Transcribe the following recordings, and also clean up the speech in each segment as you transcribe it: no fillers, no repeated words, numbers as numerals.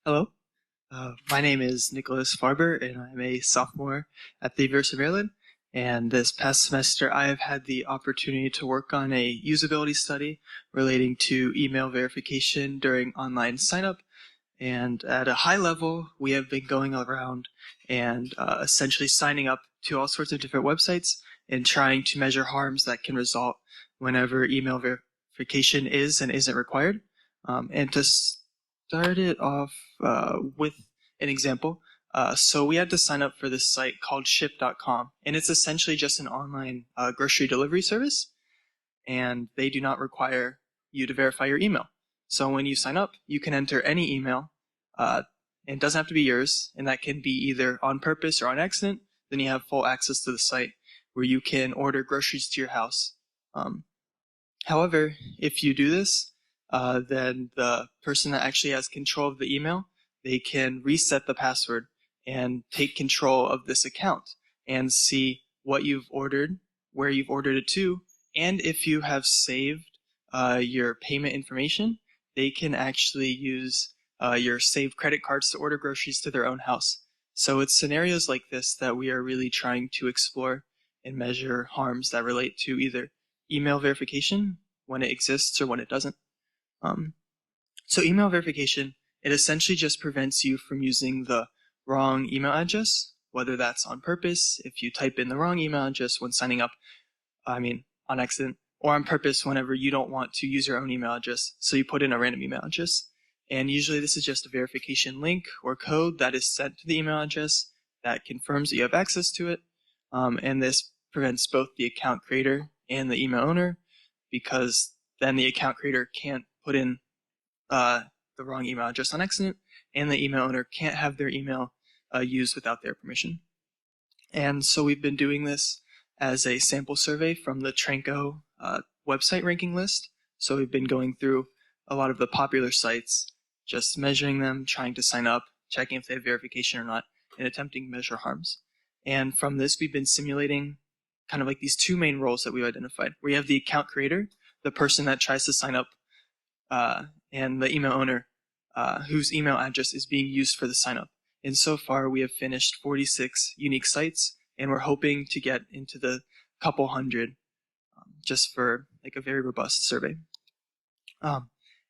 Hello, my name is Nicholas Farber, and I'm a sophomore at the University of Maryland. And this past semester, I have had the opportunity to work on a usability study relating to email verification during online signup. And at a high level, we have been going around and essentially signing up to all sorts of different websites and trying to measure harms that can result whenever email verification is and isn't required. And to start it off with an example, so we had to sign up for this site called ship.com, and it's essentially just an online grocery delivery service, and they do not require you to verify your email. So when you sign up, you can enter any email. It doesn't have to be yours, and that can be either on purpose or on accident. Then you have full access to the site where you can order groceries to your house. However, if you do this, then the person that actually has control of the email, they can reset the password and take control of this account and see what you've ordered, where you've ordered it to, and if you have saved your payment information, they can actually use your saved credit cards to order groceries to their own house. So it's scenarios like this that we are really trying to explore and measure harms that relate to either email verification when it exists or when it doesn't. So email verification, it essentially just prevents you from using the wrong email address, whether that's on purpose, if you type in the wrong email address when signing up, on accident, or on purpose whenever you don't want to use your own email address, so you put in a random email address. And usually this is just a verification link or code that is sent to the email address that confirms that you have access to it. And this prevents both the account creator and the email owner, because then the account creator can't put in the wrong email address on accident, and the email owner can't have their email used without their permission. And so we've been doing this as a sample survey from the Tranco website ranking list. So we've been going through a lot of the popular sites, just measuring them, trying to sign up, checking if they have verification or not, and attempting to measure harms. And from this, we've been simulating kind of like these two main roles that we've identified. We have the account creator, the person that tries to sign up, and the email owner, whose email address is being used for the sign up. And so far, we have finished 46 unique sites, and we're hoping to get into the couple hundred just for like a very robust survey.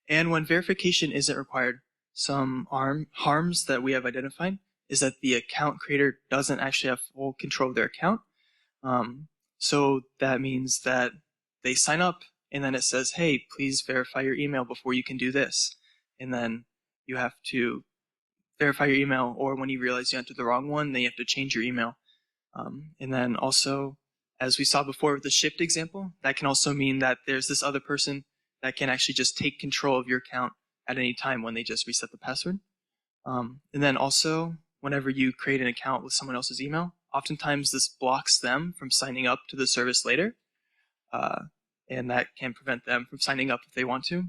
And when verification isn't required, some harms that we have identified is that the account creator doesn't actually have full control of their account. So that means that they sign up, and then it says, hey, please verify your email before you can do this. And then you have to verify your email, or when you realize you entered the wrong one, then you have to change your email. And then also, as we saw before with the shipped example, that can also mean that there's this other person that can actually just take control of your account at any time when they just reset the password. And then also, whenever you create an account with someone else's email, oftentimes this blocks them from signing up to the service later. And that can prevent them from signing up if they want to.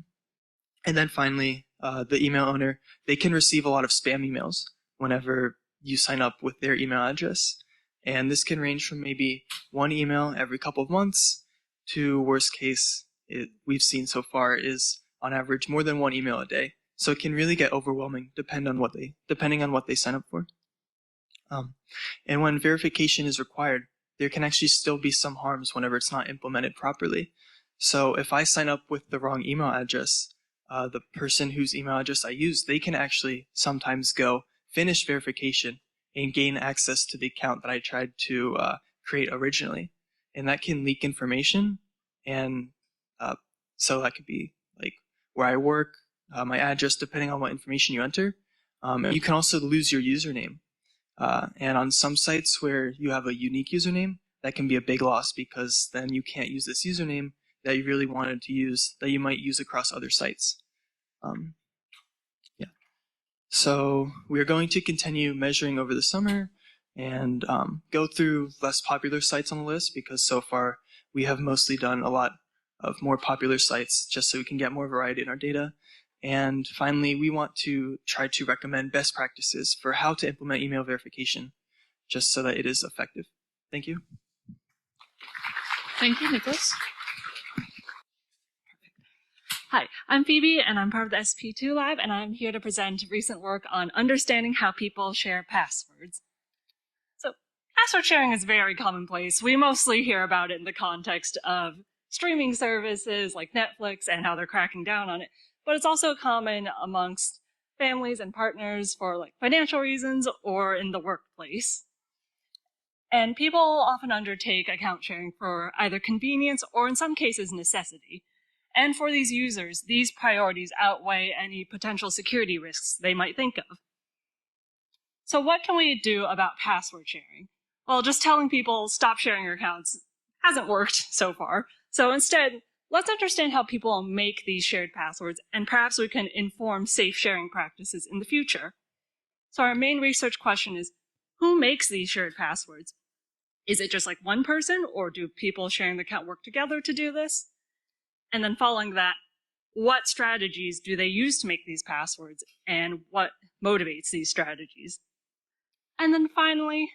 And then finally, the email owner, they can receive a lot of spam emails whenever you sign up with their email address. And this can range from maybe one email every couple of months to worst case, we've seen so far is on average more than one email a day. So it can really get overwhelming depending on what they sign up for. And when verification is required, there can actually still be some harms whenever it's not implemented properly. So if I sign up with the wrong email address, the person whose email address I use, they can actually sometimes go finish verification and gain access to the account that I tried to create originally. And that can leak information. And so that could be like where I work, my address, depending on what information you enter. You can also lose your username. And on some sites where you have a unique username, that can be a big loss, because then you can't use this username that you really wanted to use, that you might use across other sites. Yeah. So we're going to continue measuring over the summer and go through less popular sites on the list, because so far we have mostly done a lot of more popular sites just so we can get more variety in our data. And finally, we want to try to recommend best practices for how to implement email verification, just so that it is effective. Thank you. Thank you, Nicholas. Hi, I'm Phoebe, and I'm part of the SP2 lab, and I'm here to present recent work on understanding how people share passwords. So, password sharing is very commonplace. We mostly hear about it in the context of streaming services like Netflix and how they're cracking down on it, but it's also common amongst families and partners for like financial reasons or in the workplace. And people often undertake account sharing for either convenience or in some cases necessity. And for these users, these priorities outweigh any potential security risks they might think of. So what can we do about password sharing? Well, just telling people stop sharing your accounts hasn't worked so far. So instead, let's understand how people make these shared passwords, and perhaps we can inform safe sharing practices in the future. So our main research question is, who makes these shared passwords? Is it just like one person, or do people sharing the account work together to do this? And then following that, what strategies do they use to make these passwords, and what motivates these strategies? And then finally,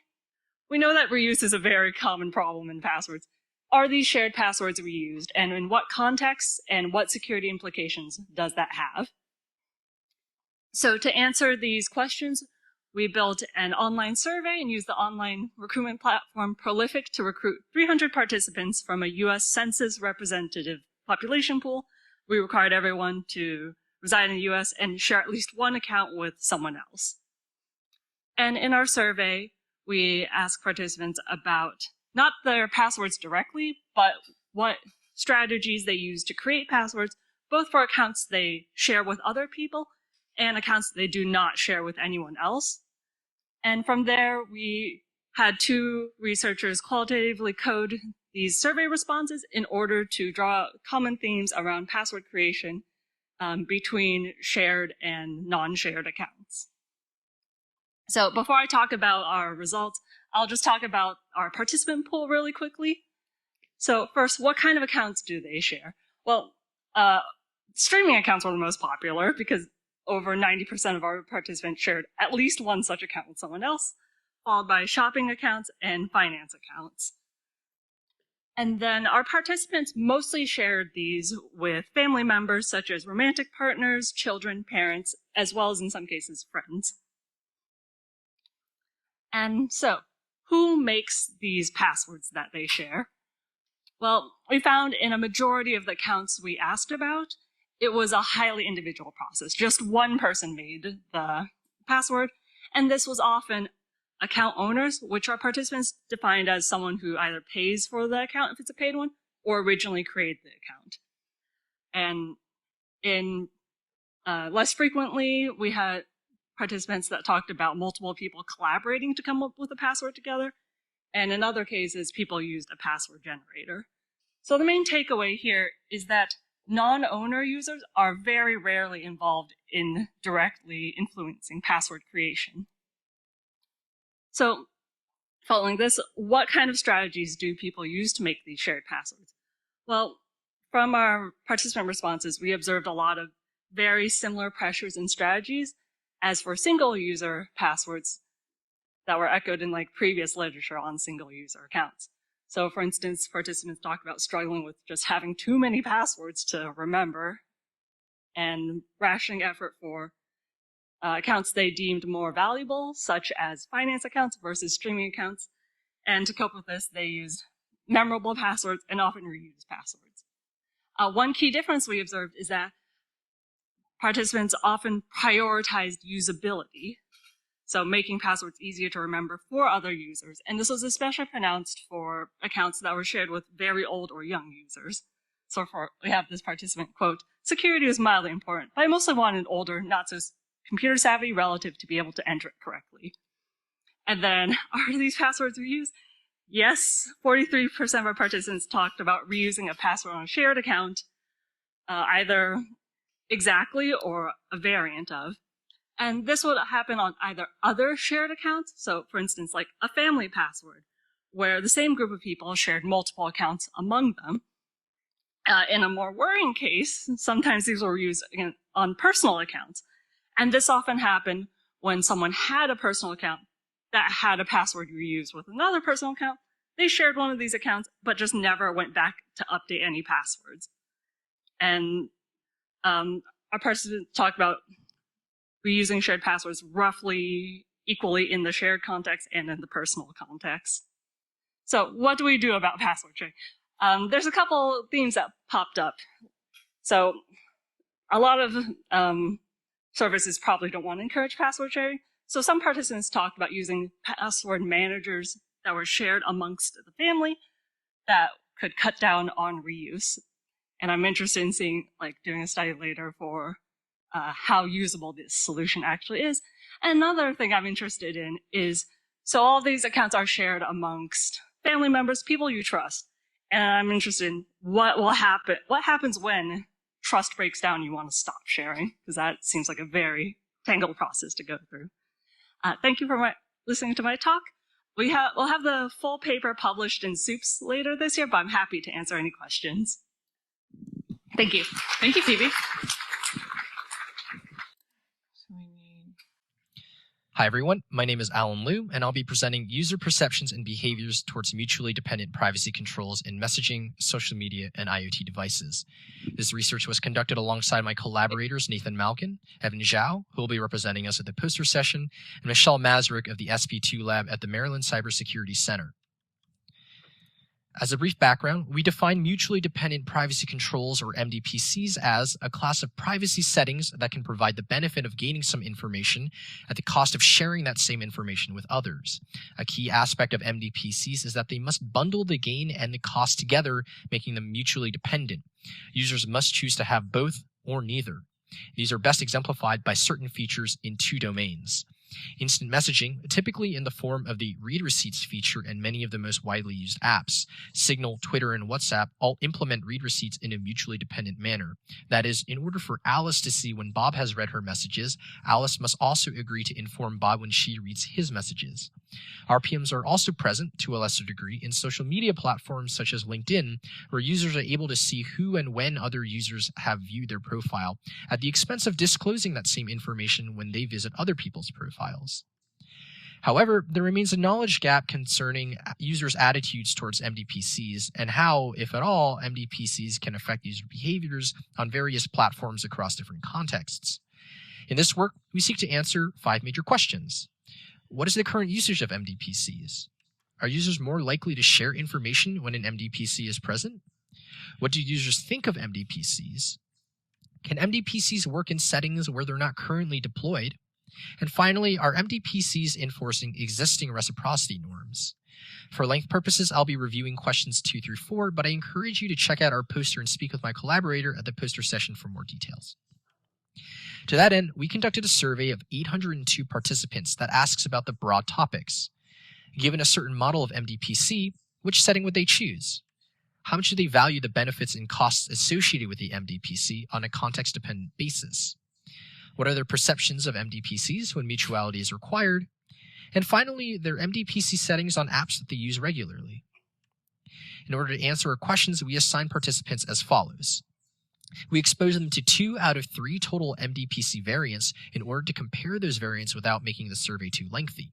we know that reuse is a very common problem in passwords. Are these shared passwords reused, and in what contexts and what security implications does that have? So to answer these questions, we built an online survey and used the online recruitment platform Prolific to recruit 300 participants from a US Census representative population pool. We required everyone to reside in the US and share at least one account with someone else. And in our survey, we asked participants about not their passwords directly, but what strategies they use to create passwords, both for accounts they share with other people and accounts they do not share with anyone else. And from there, we had two researchers qualitatively code these survey responses in order to draw common themes around password creation between shared and non-shared accounts. So before I talk about our results, I'll just talk about our participant pool really quickly. So first, what kind of accounts do they share? Well, streaming accounts were the most popular because over 90% of our participants shared at least one such account with someone else, followed by shopping accounts and finance accounts. And then our participants mostly shared these with family members such as romantic partners, children, parents, as well as in some cases friends. And so, who makes these passwords that they share? Well, we found in a majority of the accounts we asked about, it was a highly individual process. Just one person made the password, and this was often account owners, which are participants defined as someone who either pays for the account if it's a paid one, or originally created the account. And in less frequently, we had participants that talked about multiple people collaborating to come up with a password together, and in other cases, people used a password generator. So the main takeaway here is that non-owner users are very rarely involved in directly influencing password creation. So following this, what kind of strategies do people use to make these shared passwords? Well, from our participant responses, we observed a lot of very similar pressures and strategies as for single user passwords that were echoed in like previous literature on single user accounts. So for instance, participants talked about struggling with just having too many passwords to remember and rationing effort for accounts they deemed more valuable, such as finance accounts versus streaming accounts. And to cope with this, they used memorable passwords and often reused passwords. One key difference we observed is that participants often prioritized usability, so making passwords easier to remember for other users. And this was especially pronounced for accounts that were shared with very old or young users. So we have this participant quote, "Security is mildly important, but I mostly want an older, not so computer savvy relative to be able to enter it correctly." And then, are these passwords reused? Yes, 43% of our participants talked about reusing a password on a shared account, either exactly or a variant of. And this would happen on either other shared accounts, so for instance, like a family password, where the same group of people shared multiple accounts among them. In a more worrying case, sometimes these were used again on personal accounts. And this often happened when someone had a personal account that had a password reused with another personal account. They shared one of these accounts, but just never went back to update any passwords. And Our participants talked about reusing shared passwords roughly equally in the shared context and in the personal context. So what do we do about password sharing? There's a couple themes that popped up. So a lot of services probably don't want to encourage password sharing. So some participants talked about using password managers that were shared amongst the family that could cut down on reuse. And I'm interested in seeing, doing a study later for how usable this solution actually is. And another thing I'm interested in is, so all of these accounts are shared amongst family members, people you trust. And I'm interested in what will happen. What happens when trust breaks down and you want to stop sharing? Because that seems like a very tangled process to go through. Thank you for listening to my talk. We'll have the full paper published in SOUPS later this year, but I'm happy to answer any questions. Thank you. Thank you, Phoebe. Hi everyone, my name is Alan Liu, and I'll be presenting user perceptions and behaviors towards mutually dependent privacy controls in messaging, social media, and IoT devices. This research was conducted alongside my collaborators Nathan Malkin, Evan Zhao, who will be representing us at the poster session, and Michelle Mazurek of the SP2 lab at the Maryland Cybersecurity Center. As a brief background, we define mutually dependent privacy controls, or MDPCs, as a class of privacy settings that can provide the benefit of gaining some information at the cost of sharing that same information with others. A key aspect of MDPCs is that they must bundle the gain and the cost together, making them mutually dependent. Users must choose to have both or neither. These are best exemplified by certain features in two domains. Instant messaging, typically in the form of the read receipts feature in many of the most widely used apps. Signal, Twitter, and WhatsApp all implement read receipts in a mutually dependent manner. That is, in order for Alice to see when Bob has read her messages, Alice must also agree to inform Bob when she reads his messages. RPMs are also present, to a lesser degree, in social media platforms such as LinkedIn, where users are able to see who and when other users have viewed their profile, at the expense of disclosing that same information when they visit other people's profiles. However, there remains a knowledge gap concerning users' attitudes towards MDPCs and how, if at all, MDPCs can affect user behaviors on various platforms across different contexts. In this work, we seek to answer 5 major questions. What is the current usage of MDPCs? Are users more likely to share information when an MDPC is present? What do users think of MDPCs? Can MDPCs work in settings where they're not currently deployed? And finally, are MDPCs enforcing existing reciprocity norms? For length purposes, I'll be reviewing questions 2 through 4, but I encourage you to check out our poster and speak with my collaborator at the poster session for more details. To that end, we conducted a survey of 802 participants that asks about the broad topics. Given a certain model of MDPC, which setting would they choose? How much do they value the benefits and costs associated with the MDPC on a context-dependent basis? What are their perceptions of MDPCs when mutuality is required? And finally, their MDPC settings on apps that they use regularly. In order to answer our questions, we assign participants as follows. We expose them to 2 out of 3 total MDPC variants in order to compare those variants without making the survey too lengthy.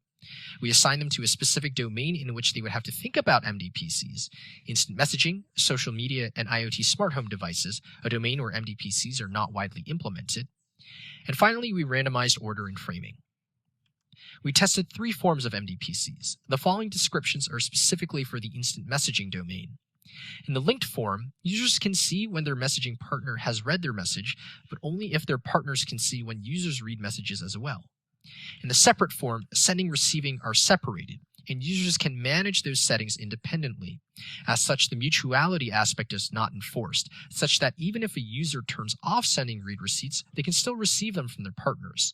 We assign them to a specific domain in which they would have to think about MDPCs: instant messaging, social media, and IoT smart home devices, a domain where MDPCs are not widely implemented. And finally, we randomized order and framing. We tested 3 forms of MDPCs. The following descriptions are specifically for the instant messaging domain. In the linked form, users can see when their messaging partner has read their message, but only if their partners can see when users read messages as well. In the separate form, sending and receiving are separated, and users can manage those settings independently. As such, the mutuality aspect is not enforced, such that even if a user turns off sending read receipts, they can still receive them from their partners.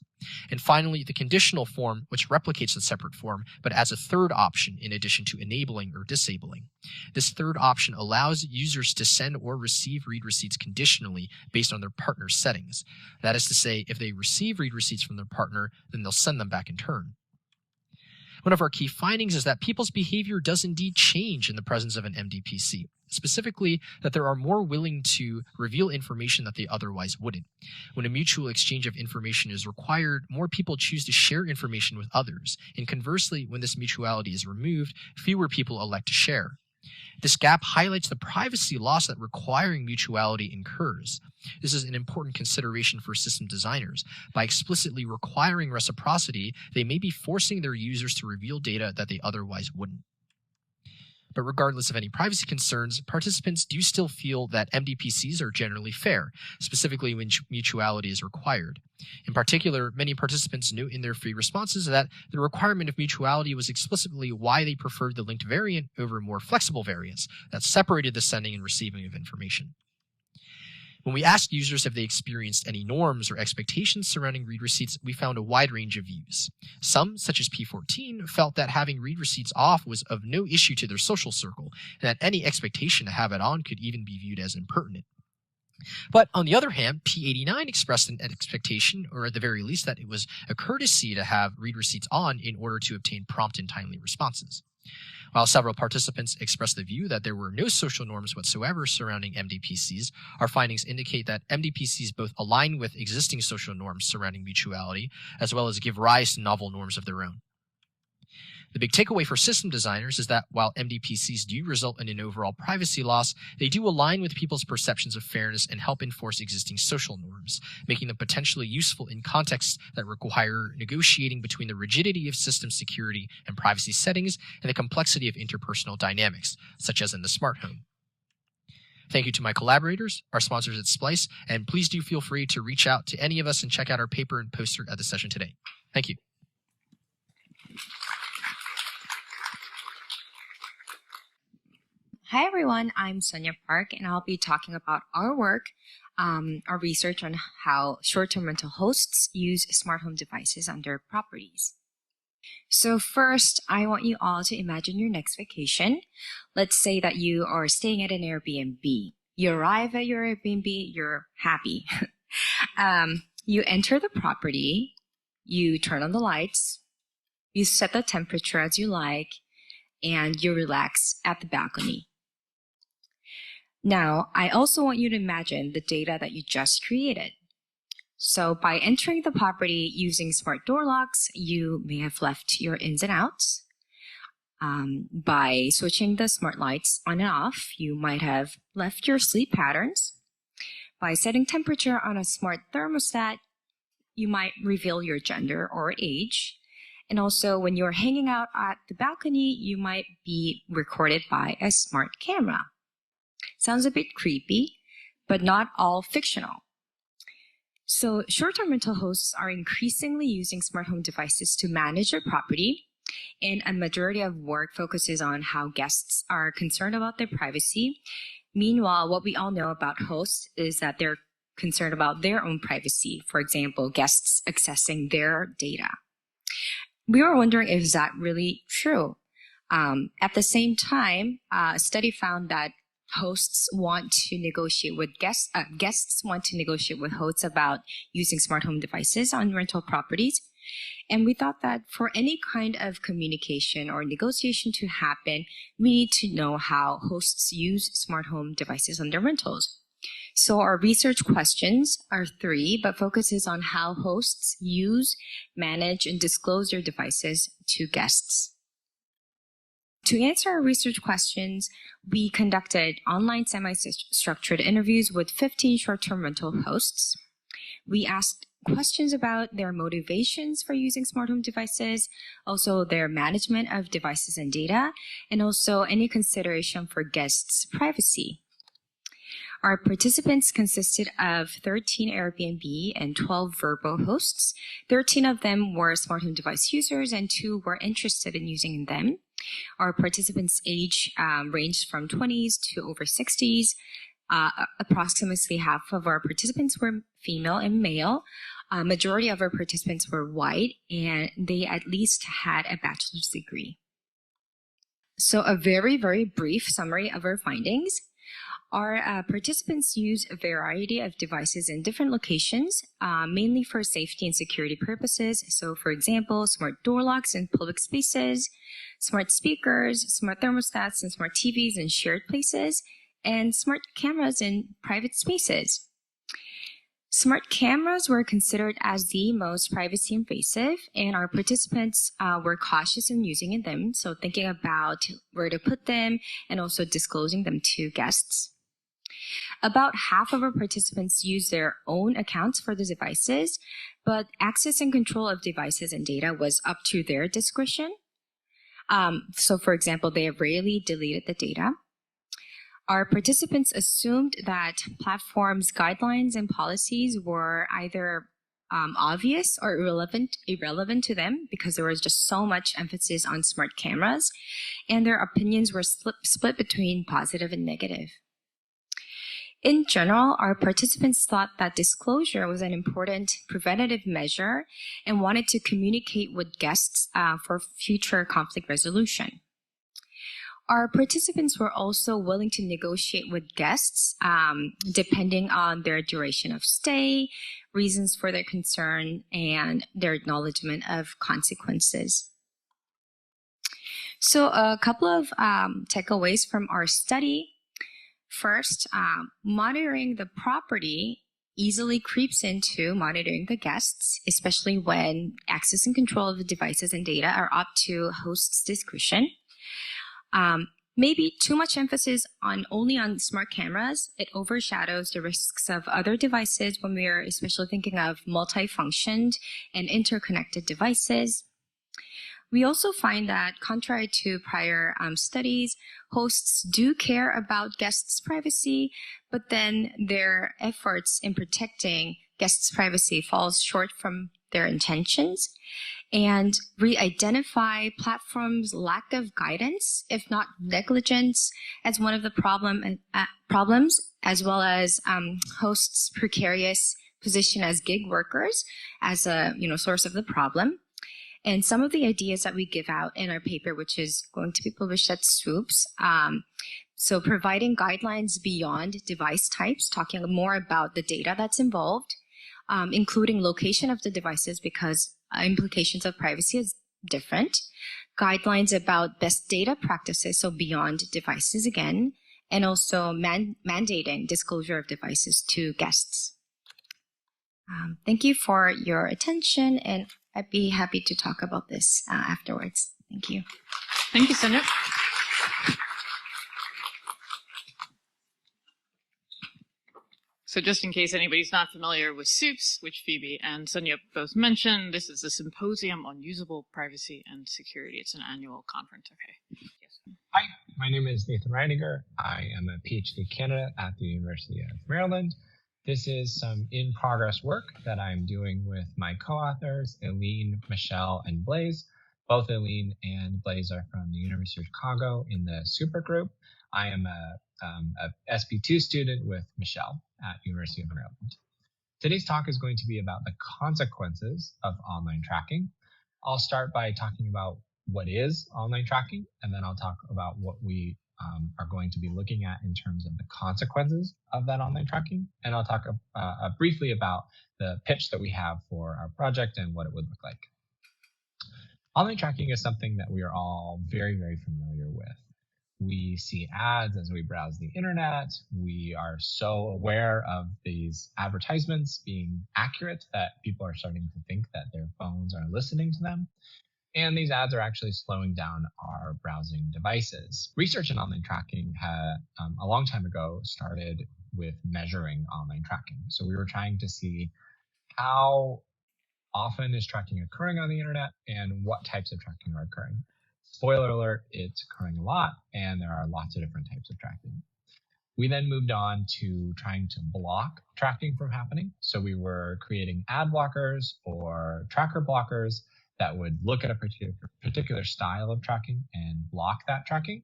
And finally, the conditional form, which replicates the separate form, but adds a third option in addition to enabling or disabling. This third option allows users to send or receive read receipts conditionally based on their partner's settings. That is to say, if they receive read receipts from their partner, then they'll send them back in turn. One of our key findings is that people's behavior does indeed change in the presence of an MDPC, specifically that they are more willing to reveal information that they otherwise wouldn't. When a mutual exchange of information is required, more people choose to share information with others, and conversely, when this mutuality is removed, fewer people elect to share. This gap highlights the privacy loss that requiring mutuality incurs. This is an important consideration for system designers. By explicitly requiring reciprocity, they may be forcing their users to reveal data that they otherwise wouldn't. But regardless of any privacy concerns, participants do still feel that MDPCs are generally fair, specifically when mutuality is required. In particular, many participants note in their free responses that the requirement of mutuality was explicitly why they preferred the linked variant over more flexible variants that separated the sending and receiving of information. When we asked users if they experienced any norms or expectations surrounding read receipts, we found a wide range of views. Some, such as P14, felt that having read receipts off was of no issue to their social circle, and that any expectation to have it on could even be viewed as impertinent. But on the other hand, P89 expressed an expectation, or at the very least that it was a courtesy to have read receipts on in order to obtain prompt and timely responses. While several participants expressed the view that there were no social norms whatsoever surrounding MDPCs, our findings indicate that MDPCs both align with existing social norms surrounding mutuality, as well as give rise to novel norms of their own. The big takeaway for system designers is that while MDPCs do result in an overall privacy loss, they do align with people's perceptions of fairness and help enforce existing social norms, making them potentially useful in contexts that require negotiating between the rigidity of system security and privacy settings and the complexity of interpersonal dynamics, such as in the smart home. Thank you to my collaborators, our sponsors at Splice, and please do feel free to reach out to any of us and check out our paper and poster at the session today. Thank you. Hi everyone, I'm Sonia Park and I'll be talking about our work, our research on how short-term rental hosts use smart home devices on their properties. So first, I want you all to imagine your next vacation. Let's say that you are staying at an Airbnb. You arrive at your Airbnb, you're happy. You enter the property, you turn on the lights, you set the temperature as you like, and you relax at the balcony. Now, I also want you to imagine the data that you just created. So by entering the property using smart door locks, you may have left your ins and outs. By switching the smart lights on and off, you might have left your sleep patterns. By setting temperature on a smart thermostat, you might reveal your gender or age. And also, when you're hanging out at the balcony, you might be recorded by a smart camera. Sounds a bit creepy, but not all fictional. So short-term rental hosts are increasingly using smart home devices to manage their property, and a majority of work focuses on how guests are concerned about their privacy. Meanwhile, what we all know about hosts is that they're concerned about their own privacy. For example, guests accessing their data. We were wondering, is that really true? At the same time, a study found that hosts want to negotiate with guests want to negotiate with hosts about using smart home devices on rental properties. And we thought that for any kind of communication or negotiation to happen, we need to know how hosts use smart home devices on their rentals. So our research questions are 3, but focuses on how hosts use, manage, and disclose their devices to guests. To answer our research questions, we conducted online semi-structured interviews with 15 short-term rental hosts. We asked questions about their motivations for using smart home devices, also their management of devices and data, and also any consideration for guests' privacy. Our participants consisted of 13 Airbnb and 12 Vrbo hosts. 13 of them were smart home device users and 2 were interested in using them. Our participants' age ranged from 20s to over 60s. Approximately half of our participants were female and male. Majority of our participants were white, and they at least had a bachelor's degree. So a very, very brief summary of our findings. Our participants use a variety of devices in different locations, mainly for safety and security purposes. So for example, smart door locks in public spaces, smart speakers, smart thermostats, and smart TVs in shared places, and smart cameras in private spaces. Smart cameras were considered as the most privacy invasive, and our participants were cautious in using them, so thinking about where to put them and also disclosing them to guests. About half of our participants use their own accounts for the devices, but access and control of devices and data was up to their discretion. So for example, they rarely deleted the data. Our participants assumed that platforms' guidelines and policies were either obvious or irrelevant to them because there was just so much emphasis on smart cameras, and their opinions were split between positive and negative. In general, our participants thought that disclosure was an important preventative measure and wanted to communicate with guests for future conflict resolution. Our participants were also willing to negotiate with guests depending on their duration of stay, reasons for their concern, and their acknowledgement of consequences. So a couple of takeaways from our study. First, monitoring the property easily creeps into monitoring the guests, especially when access and control of the devices and data are up to host's discretion. Maybe too much emphasis only on smart cameras. It overshadows the risks of other devices when we are especially thinking of multifunctioned and interconnected devices. We also find that, contrary to prior studies, hosts do care about guests' privacy, but then their efforts in protecting guests' privacy falls short from their intentions. And re-identify platforms' lack of guidance, if not negligence, as one of the problems, as well as hosts' precarious position as gig workers as a source of the problem. And some of the ideas that we give out in our paper, which is going to be published at Swoops, so providing guidelines beyond device types, talking more about the data that's involved, including location of the devices because implications of privacy is different, guidelines about best data practices, so beyond devices again, and also mandating disclosure of devices to guests. Thank you for your attention, and I'd be happy to talk about this afterwards. Thank you. Thank you, Sonia. So just in case anybody's not familiar with SOUPS, which Phoebe and Sonia both mentioned, this is the Symposium on Usable Privacy and Security. It's an annual conference. Okay. Yes. Hi, my name is Nathan Reiniger. I am a PhD candidate at the University of Maryland. This is some in-progress work that I'm doing with my co-authors, Eileen, Michelle, and Blaise. Both Eileen and Blaise are from the University of Chicago in the supergroup. I am a SP2 student with Michelle at University of Maryland. Today's talk is going to be about the consequences of online tracking. I'll start by talking about what is online tracking, and then I'll talk about what we are going to be looking at in terms of the consequences of that online tracking. And I'll talk briefly about the pitch that we have for our project and what it would look like. Online tracking is something that we are all very, very familiar with. We see ads as we browse the internet. We are so aware of these advertisements being accurate that people are starting to think that their phones are listening to them. And these ads are actually slowing down our browsing devices. Research in online tracking had, a long time ago, started with measuring online tracking. So we were trying to see how often is tracking occurring on the internet and what types of tracking are occurring. Spoiler alert, it's occurring a lot, and there are lots of different types of tracking. We then moved on to trying to block tracking from happening. So we were creating ad blockers or tracker blockers that would look at a particular style of tracking and block that tracking.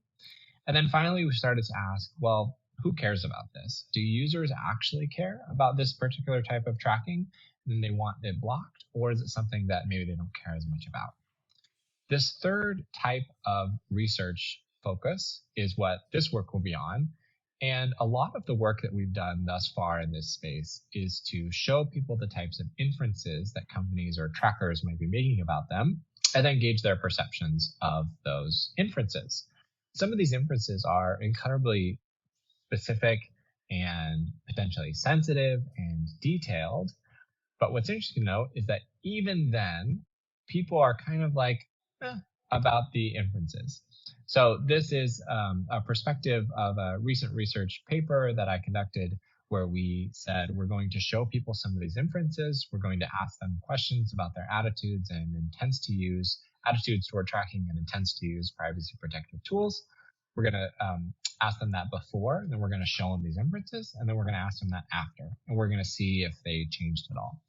And then finally, we started to ask, well, who cares about this? Do users actually care about this particular type of tracking and they want it blocked? Or is it something that maybe they don't care as much about? This third type of research focus is what this work will be on. And a lot of the work that we've done thus far in this space is to show people the types of inferences that companies or trackers might be making about them, and then gauge their perceptions of those inferences. Some of these inferences are incredibly specific and potentially sensitive and detailed. But what's interesting to note is that even then, people are kind of like about the inferences. So this is a perspective of a recent research paper that I conducted where we said we're going to show people some of these inferences. We're going to ask them questions about their attitudes and intents to use attitudes toward tracking and intents to use privacy protective tools. We're going to ask them that before, then we're going to show them these inferences, and then we're going to ask them that after, and we're going to see if they changed at all.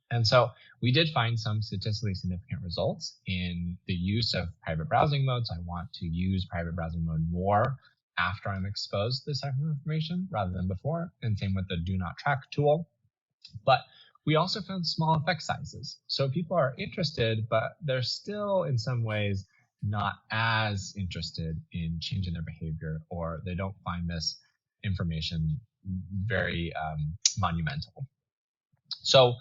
And so we did find some statistically significant results in the use of private browsing modes. I want to use private browsing mode more after I'm exposed to this type of information rather than before, and same with the do not track tool. But we also found small effect sizes. So people are interested, but they're still in some ways not as interested in changing their behavior, or they don't find this information very monumental. So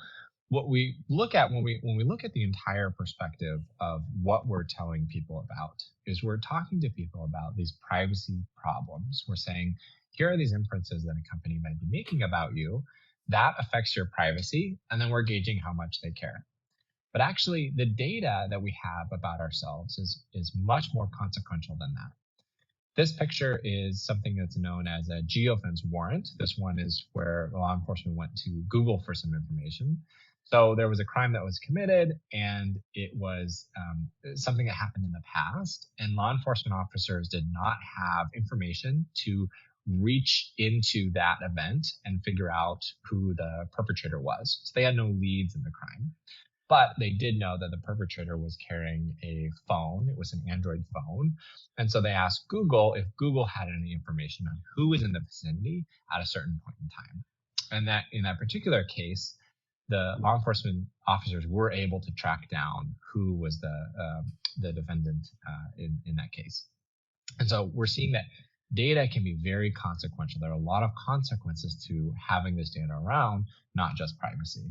what we look at when we look at the entire perspective of what we're telling people about is we're talking to people about these privacy problems. We're saying, here are these inferences that a company might be making about you that affects your privacy, and then we're gauging how much they care. But actually, the data that we have about ourselves is much more consequential than that. This picture is something that's known as a geofence warrant. This one is where law enforcement went to Google for some information. So there was a crime that was committed, and it was something that happened in the past, and law enforcement officers did not have information to reach into that event and figure out who the perpetrator was. So they had no leads in the crime. But they did know that the perpetrator was carrying a phone. It was an Android phone. And so they asked Google if Google had any information on who was in the vicinity at a certain point in time. And that in that particular case, the law enforcement officers were able to track down who was the defendant in that case. And so we're seeing that data can be very consequential. There are a lot of consequences to having this data around, not just privacy.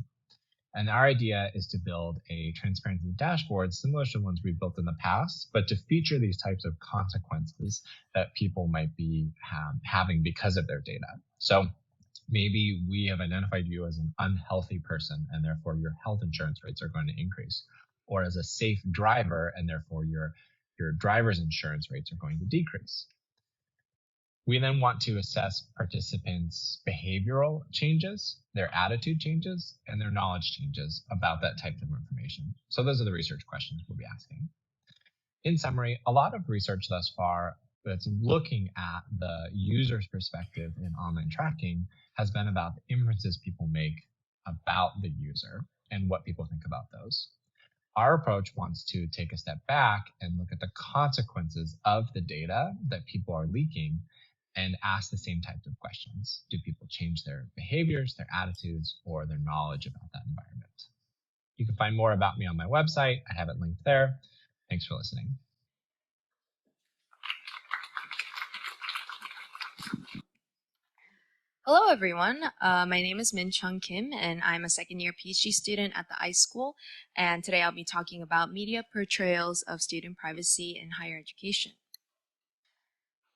And our idea is to build a transparency dashboard similar to the ones we've built in the past, but to feature these types of consequences that people might be having because of their data. So maybe we have identified you as an unhealthy person, and therefore your health insurance rates are going to increase, or as a safe driver, and therefore your driver's insurance rates are going to decrease. We then want to assess participants' behavioral changes, their attitude changes, and their knowledge changes about that type of information. So those are the research questions we'll be asking. In summary, a lot of research thus far that's looking at the user's perspective in online tracking has been about the inferences people make about the user and what people think about those. Our approach wants to take a step back and look at the consequences of the data that people are leaking and ask the same types of questions. Do people change their behaviors, their attitudes, or their knowledge about that environment? You can find more about me on my website. I have it linked there. Thanks for listening. Hello, everyone. My name is Min Chung Kim, and I'm a second-year PhD student at the iSchool. And today I'll be talking about media portrayals of student privacy in higher education.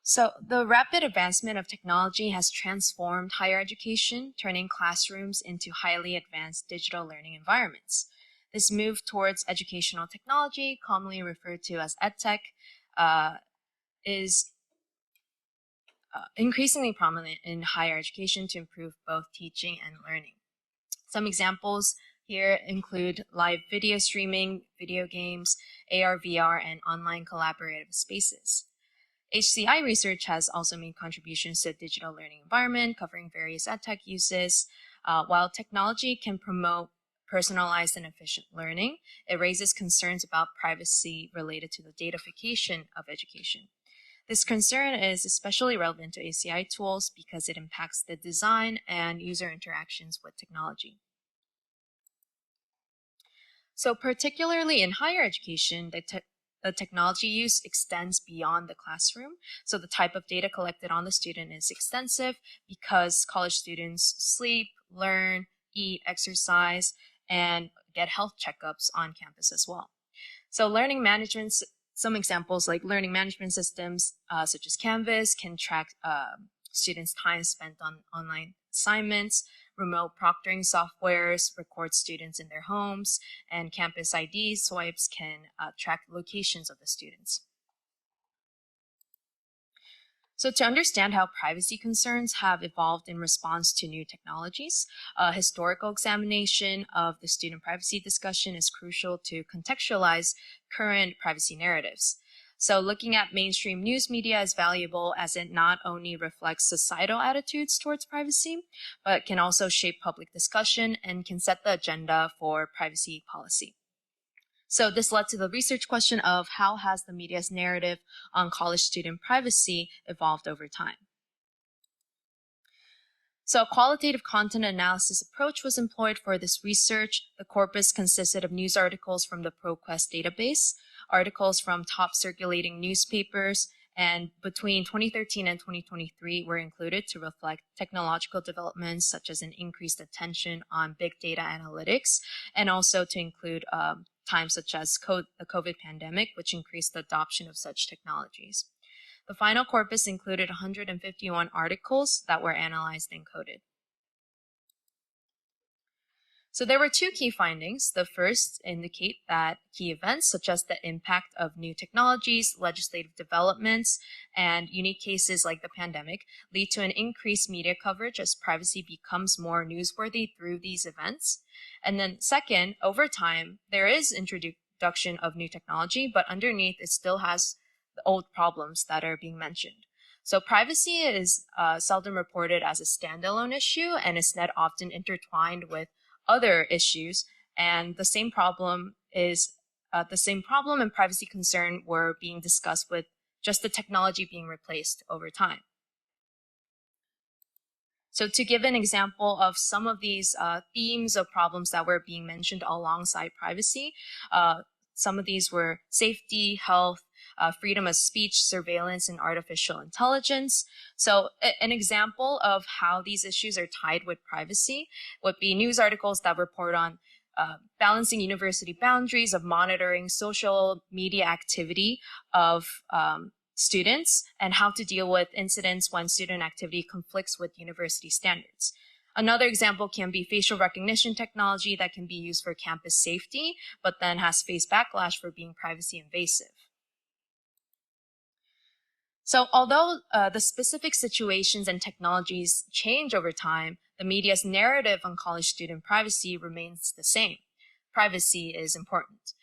So the rapid advancement of technology has transformed higher education, turning classrooms into highly advanced digital learning environments. This move towards educational technology, commonly referred to as EdTech, is increasingly prominent in higher education to improve both teaching and learning. Some examples here include live video streaming, video games, AR, VR, and online collaborative spaces. HCI research has also made contributions to the digital learning environment, covering various EdTech uses. While technology can promote personalized and efficient learning, it raises concerns about privacy related to the datafication of education. This concern is especially relevant to HCI tools because it impacts the design and user interactions with technology. So particularly in higher education, the technology use extends beyond the classroom. So the type of data collected on the student is extensive because college students sleep, learn, eat, exercise, and get health checkups on campus as well. So learning management, some examples like learning management systems such as Canvas can track students' time spent on online assignments, remote proctoring softwares record students in their homes, and campus ID swipes can track locations of the students. So to understand how privacy concerns have evolved in response to new technologies, a historical examination of the student privacy discussion is crucial to contextualize current privacy narratives. So looking at mainstream news media is valuable as it not only reflects societal attitudes towards privacy, but can also shape public discussion and can set the agenda for privacy policy. So this led to the research question of how has the media's narrative on college student privacy evolved over time? So a qualitative content analysis approach was employed for this research. The corpus consisted of news articles from the ProQuest database, articles from top circulating newspapers, and between 2013 and 2023 were included to reflect technological developments such as an increased attention on big data analytics, and also to include times such as the COVID pandemic, which increased the adoption of such technologies. The final corpus included 151 articles that were analyzed and coded. So there were two key findings. The first indicate that key events such as the impact of new technologies, legislative developments, and unique cases like the pandemic lead to an increased media coverage as privacy becomes more newsworthy through these events. And then second, over time, there is introduction of new technology, but underneath it still has the old problems that are being mentioned. So privacy is seldom reported as a standalone issue and is instead often intertwined with other issues, and the same problem and privacy concern were being discussed with just the technology being replaced over time. So to give an example of some of these themes of problems that were being mentioned alongside privacy, some of these were safety, health, freedom of speech, surveillance, and artificial intelligence. So an example of how these issues are tied with privacy would be news articles that report on balancing university boundaries, of monitoring social media activity of students, and how to deal with incidents when student activity conflicts with university standards. Another example can be facial recognition technology that can be used for campus safety, but then has faced backlash for being privacy invasive. So although the specific situations and technologies change over time, the media's narrative on college student privacy remains the same. Privacy is important.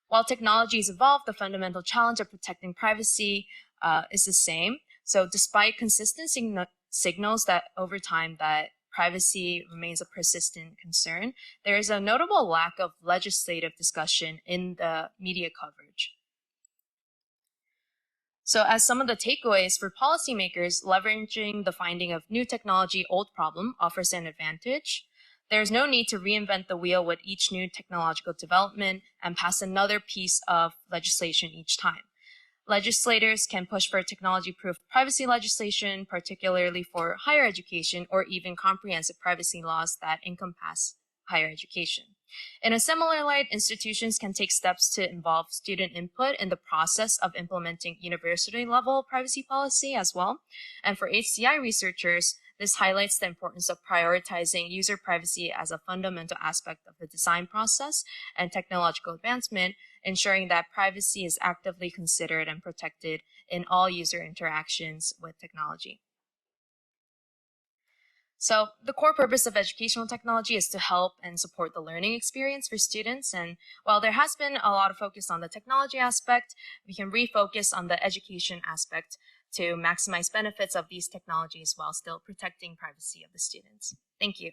While technologies evolve, the fundamental challenge of protecting privacy is the same. So despite consistent signals that over time that privacy remains a persistent concern, there is a notable lack of legislative discussion in the media coverage. So as some of the takeaways for policymakers, leveraging the finding of new technology, old problem offers an advantage. There's no need to reinvent the wheel with each new technological development and pass another piece of legislation each time. Legislators can push for technology-proof privacy legislation, particularly for higher education, or even comprehensive privacy laws that encompass higher education. In a similar light, institutions can take steps to involve student input in the process of implementing university-level privacy policy as well. And for HCI researchers, this highlights the importance of prioritizing user privacy as a fundamental aspect of the design process and technological advancement, ensuring that privacy is actively considered and protected in all user interactions with technology. So the core purpose of educational technology is to help and support the learning experience for students. And while there has been a lot of focus on the technology aspect, we can refocus on the education aspect to maximize benefits of these technologies while still protecting privacy of the students. Thank you.